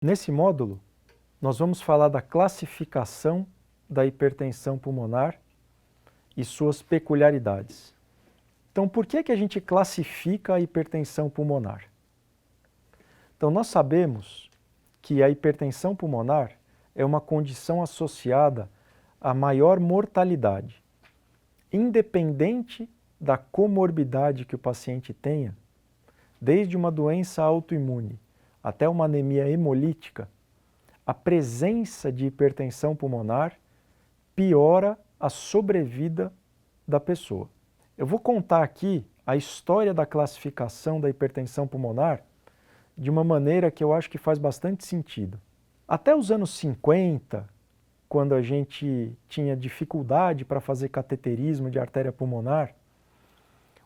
Nesse módulo, nós vamos falar da classificação da hipertensão pulmonar e suas peculiaridades. Então, por que a gente classifica a hipertensão pulmonar? Então, nós sabemos que a hipertensão pulmonar é uma condição associada a maior mortalidade. Independente da comorbidade que o paciente tenha, desde uma doença autoimune até uma anemia hemolítica, a presença de hipertensão pulmonar piora a sobrevida da pessoa. Eu vou contar aqui a história da classificação da hipertensão pulmonar de uma maneira que eu acho que faz bastante sentido. Até os anos 50, quando a gente tinha dificuldade para fazer cateterismo de artéria pulmonar,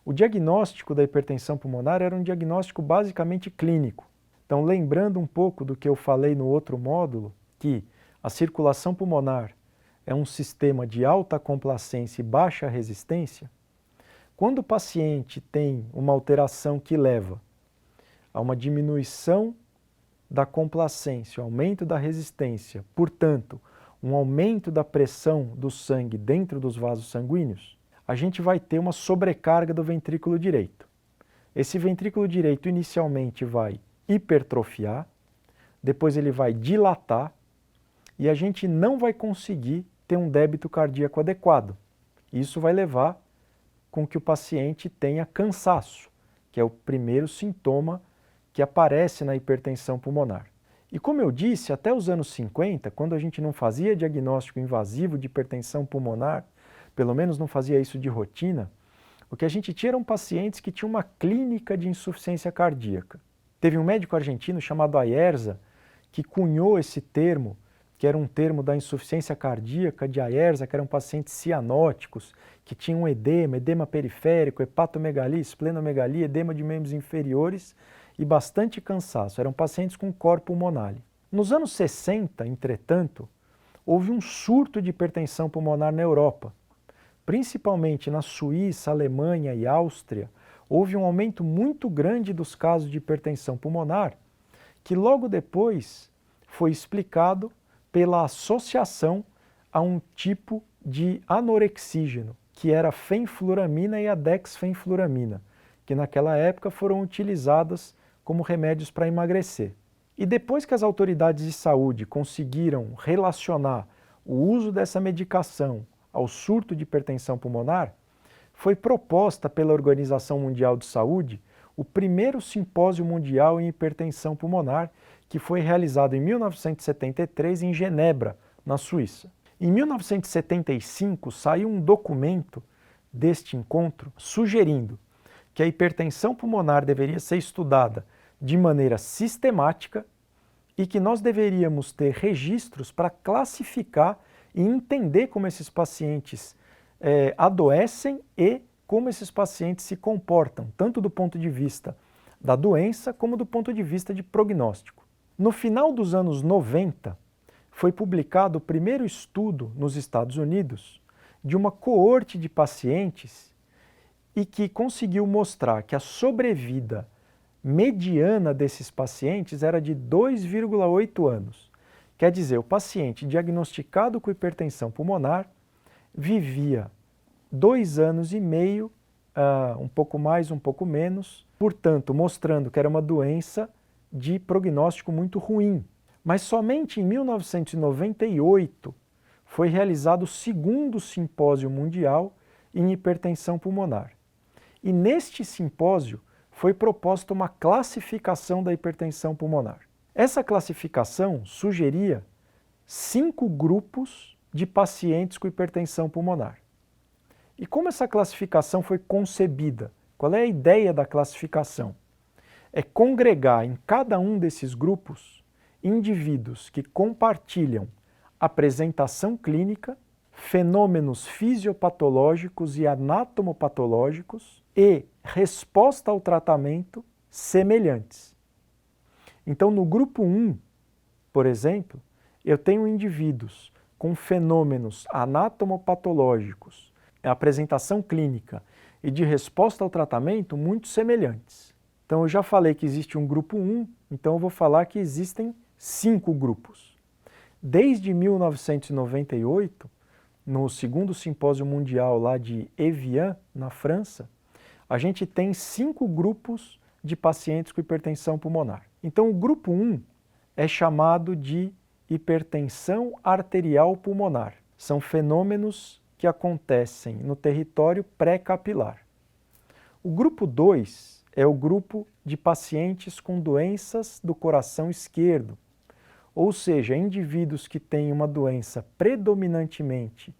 o diagnóstico da hipertensão pulmonar era um diagnóstico basicamente clínico. Então, lembrando um pouco do que eu falei no outro módulo, que a circulação pulmonar é um sistema de alta complacência e baixa resistência, quando o paciente tem uma alteração que leva a uma diminuição da complacência, aumento da resistência, portanto, um aumento da pressão do sangue dentro dos vasos sanguíneos, a gente vai ter uma sobrecarga do ventrículo direito. Esse ventrículo direito inicialmente vai hipertrofiar, depois ele vai dilatar e a gente não vai conseguir ter um débito cardíaco adequado. Isso vai levar com que o paciente tenha cansaço, que é o primeiro sintoma que aparece na hipertensão pulmonar. E como eu disse, até os anos 50, quando a gente não fazia diagnóstico invasivo de hipertensão pulmonar, pelo menos não fazia isso de rotina, o que a gente tinha eram pacientes que tinham uma clínica de insuficiência cardíaca. Teve um médico argentino chamado Ayerza que cunhou esse termo, que era um termo da insuficiência cardíaca de Ayerza, que eram pacientes cianóticos, que tinham edema periférico, hepatomegalia, esplenomegalia, edema de membros inferiores e bastante cansaço. Eram pacientes com cor pulmonale. Nos anos 60, entretanto, houve um surto de hipertensão pulmonar na Europa. Principalmente na Suíça, Alemanha e Áustria, houve um aumento muito grande dos casos de hipertensão pulmonar, que logo depois foi explicado pela associação a um tipo de anorexígeno, que era a fenfluramina e a dexfenfluramina, que naquela época foram utilizadas como remédios para emagrecer. E depois que as autoridades de saúde conseguiram relacionar o uso dessa medicação ao surto de hipertensão pulmonar, foi proposta pela Organização Mundial de Saúde o primeiro simpósio mundial em hipertensão pulmonar, que foi realizado em 1973 em Genebra, na Suíça. Em 1975 saiu um documento deste encontro sugerindo que a hipertensão pulmonar deveria ser estudada de maneira sistemática e que nós deveríamos ter registros para classificar e entender como esses pacientes adoecem e como esses pacientes se comportam, tanto do ponto de vista da doença como do ponto de vista de prognóstico. No final dos anos 90, foi publicado o primeiro estudo nos Estados Unidos de uma coorte de pacientes e que conseguiu mostrar que a sobrevida mediana desses pacientes era de 2,8 anos. Quer dizer, o paciente diagnosticado com hipertensão pulmonar vivia 2 anos e meio, um pouco mais, um pouco menos, portanto, mostrando que era uma doença de prognóstico muito ruim. Mas somente em 1998 foi realizado o segundo simpósio mundial em hipertensão pulmonar. E neste simpósio foi proposta uma classificação da hipertensão pulmonar. Essa classificação sugeria 5 grupos de pacientes com hipertensão pulmonar. E como essa classificação foi concebida? Qual é a ideia da classificação? É congregar em cada um desses grupos indivíduos que compartilham apresentação clínica, fenômenos fisiopatológicos e anatomopatológicos e resposta ao tratamento semelhantes. Então, no grupo 1, por exemplo, eu tenho indivíduos com fenômenos anatomopatológicos, apresentação clínica e de resposta ao tratamento muito semelhantes. Então, eu já falei que existe um grupo 1, então eu vou falar que existem 5 grupos. Desde 1998, no segundo simpósio mundial lá de Evian, na França, a gente tem 5 grupos de pacientes com hipertensão pulmonar. Então, o grupo 1 é chamado de hipertensão arterial pulmonar. São fenômenos que acontecem no território pré-capilar. O grupo 2 é o grupo de pacientes com doenças do coração esquerdo, ou seja, indivíduos que têm uma doença predominantemente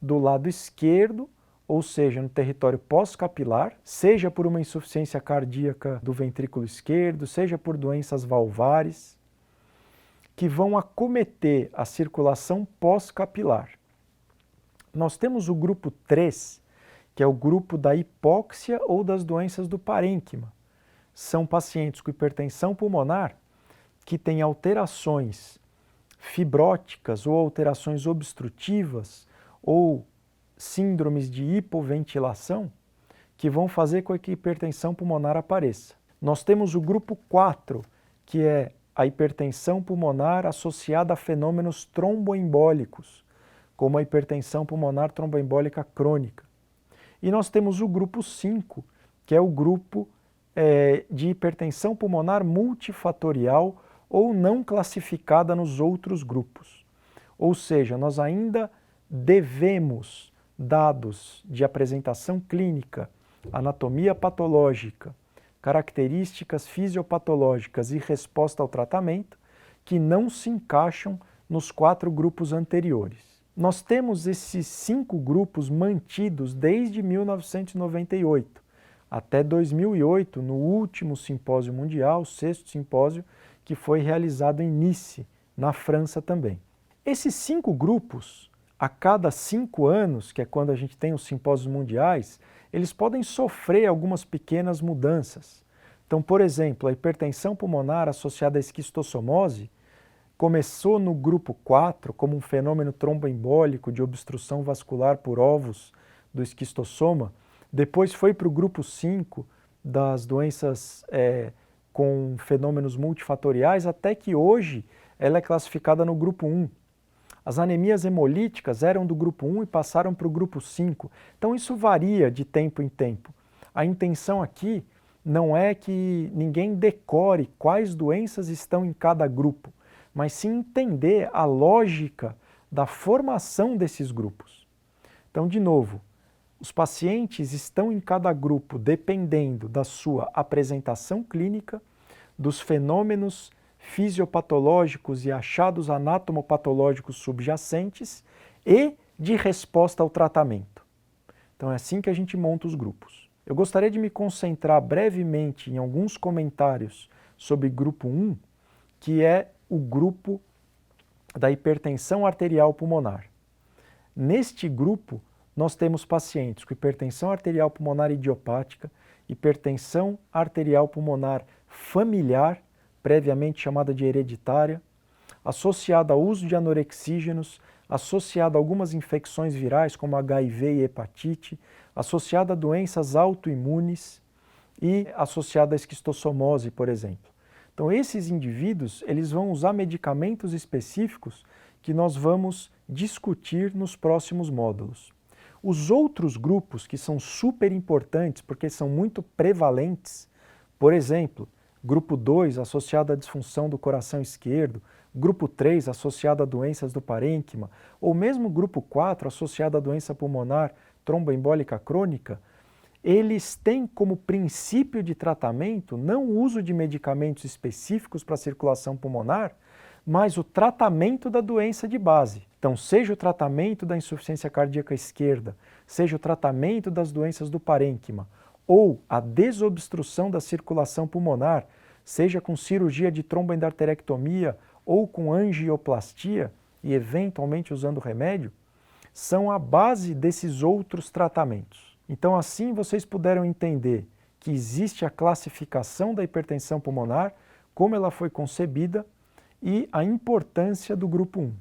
do lado esquerdo, ou seja, no território pós-capilar, seja por uma insuficiência cardíaca do ventrículo esquerdo, seja por doenças valvares, que vão acometer a circulação pós-capilar. Nós temos o grupo 3, que é o grupo da hipóxia ou das doenças do parênquima. São pacientes com hipertensão pulmonar que têm alterações fibróticas ou alterações obstrutivas ou síndromes de hipoventilação que vão fazer com que a hipertensão pulmonar apareça. Nós temos o grupo 4, que é a hipertensão pulmonar associada a fenômenos tromboembólicos, como a hipertensão pulmonar tromboembólica crônica. E nós temos o grupo 5, que é o grupo de hipertensão pulmonar multifatorial ou não classificada nos outros grupos. Ou seja, nós ainda devemos dados de apresentação clínica, anatomia patológica, características fisiopatológicas e resposta ao tratamento que não se encaixam nos 4 grupos anteriores. Nós temos esses 5 grupos mantidos desde 1998 até 2008, no último simpósio mundial, o 6º simpósio, que foi realizado em Nice, na França também. Esses 5 grupos, a cada 5 anos, que é quando a gente tem os simpósios mundiais, eles podem sofrer algumas pequenas mudanças. Então, por exemplo, a hipertensão pulmonar associada à esquistossomose começou no grupo 4 como um fenômeno tromboembólico de obstrução vascular por ovos do esquistossoma, depois foi para o grupo 5 das doenças com fenômenos multifatoriais, até que hoje ela é classificada no grupo 1. As anemias hemolíticas eram do grupo 1 e passaram para o grupo 5. Então isso varia de tempo em tempo. A intenção aqui não é que ninguém decore quais doenças estão em cada grupo, mas sim entender a lógica da formação desses grupos. Então, de novo, os pacientes estão em cada grupo dependendo da sua apresentação clínica, dos fenômenos fisiopatológicos e achados anatomopatológicos subjacentes e de resposta ao tratamento. Então é assim que a gente monta os grupos. Eu gostaria de me concentrar brevemente em alguns comentários sobre grupo 1, que é o grupo da hipertensão arterial pulmonar. Neste grupo, nós temos pacientes com hipertensão arterial pulmonar idiopática, hipertensão arterial pulmonar familiar, previamente chamada de hereditária, associada ao uso de anorexígenos, associada a algumas infecções virais como HIV e hepatite, associada a doenças autoimunes e associada à esquistossomose, por exemplo. Então esses indivíduos, eles vão usar medicamentos específicos que nós vamos discutir nos próximos módulos. Os outros grupos que são super importantes porque são muito prevalentes, por exemplo, grupo 2 associado à disfunção do coração esquerdo, grupo 3 associado a doenças do parênquima, ou mesmo grupo 4 associado à doença pulmonar tromboembólica crônica, eles têm como princípio de tratamento não o uso de medicamentos específicos para a circulação pulmonar, mas o tratamento da doença de base. Então, seja o tratamento da insuficiência cardíaca esquerda, seja o tratamento das doenças do parênquima, ou a desobstrução da circulação pulmonar, seja com cirurgia de tromboendarterectomia ou com angioplastia, e eventualmente usando remédio, são a base desses outros tratamentos. Então, assim vocês puderam entender que existe a classificação da hipertensão pulmonar, como ela foi concebida e a importância do grupo 1.